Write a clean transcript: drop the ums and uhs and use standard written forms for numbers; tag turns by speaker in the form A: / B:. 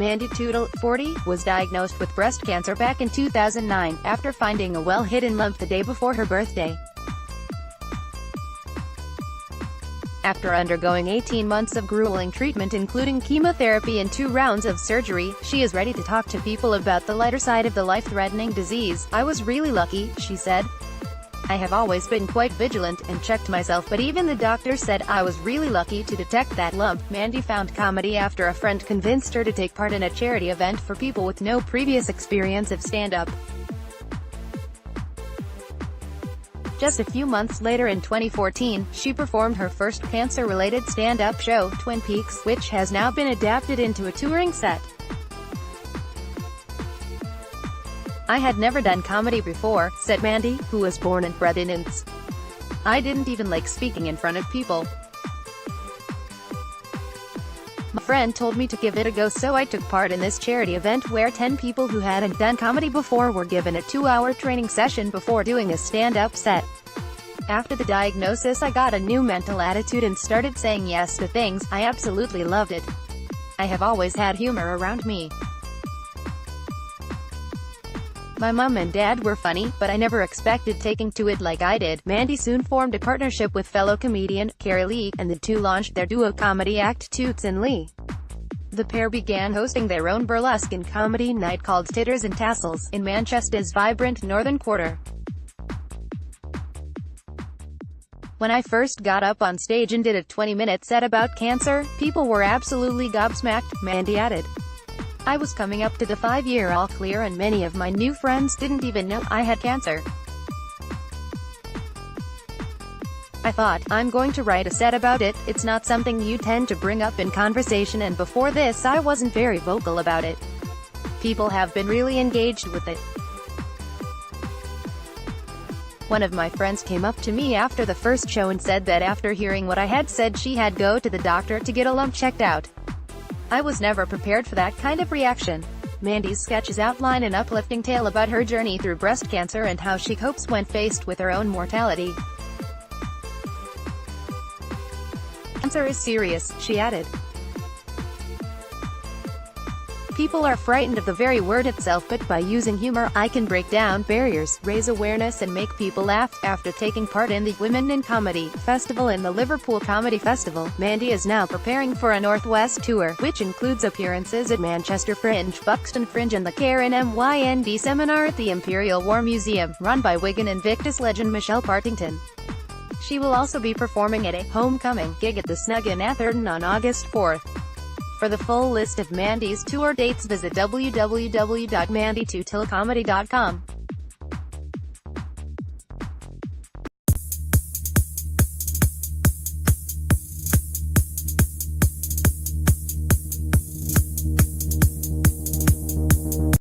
A: Mandy Tootill, 40, was diagnosed with breast cancer back in 2009, after finding a well-hidden lump the day before her birthday. After undergoing 18 months of grueling treatment including chemotherapy and 2 rounds of surgery, she is ready to talk to people about the lighter side of the life-threatening disease. "I was really lucky," she said. "I have always been quite vigilant, and checked myself, but even the doctor said I was really lucky to detect that lump." Mandy found comedy after a friend convinced her to take part in a charity event for people with no previous experience of stand-up. Just a few months later in 2014, she performed her first cancer-related stand-up show, Twin Peaks, which has now been adapted into a touring set. "I had never done comedy before," said Mandy, who was born and bred in Ince. "I didn't even like speaking in front of people. My friend told me to give it a go, so I took part in this charity event where 10 people who hadn't done comedy before were given a 2-hour training session before doing a stand-up set. After the diagnosis I got a new mental attitude and started saying yes to things. I absolutely loved it. I have always had humor around me. My mom and dad were funny, but I never expected taking to it like I did." Mandy soon formed a partnership with fellow comedian, Carrie Lee, and the two launched their duo comedy act, Toots and Lee. The pair began hosting their own burlesque and comedy night called Titters and Tassels, in Manchester's vibrant northern quarter. "When I first got up on stage and did a 20-minute set about cancer, people were absolutely gobsmacked," Mandy added. "I was coming up to the 5-year all clear and many of my new friends didn't even know I had cancer. I thought, I'm going to write a set about it. It's not something you tend to bring up in conversation, and before this I wasn't very vocal about it. People have been really engaged with it. One of my friends came up to me after the first show and said that after hearing what I had said she had go to the doctor to get a lump checked out. I was never prepared for that kind of reaction." Mandy's sketches outline an uplifting tale about her journey through breast cancer and how she copes when faced with her own mortality. "Cancer is serious," she added. "People are frightened of the very word itself, but by using humor, I can break down barriers, raise awareness and make people laugh." After taking part in the Women in Comedy Festival and the Liverpool Comedy Festival, Mandy is now preparing for a Northwest tour, which includes appearances at Manchester Fringe, Buxton Fringe and the Karen Mynd seminar at the Imperial War Museum, run by Wigan Invictus legend Michelle Partington. She will also be performing at a homecoming gig at the Snug in Atherton on August 4th. For the full list of Mandy's tour dates visit www.mandytootillcomedy.com.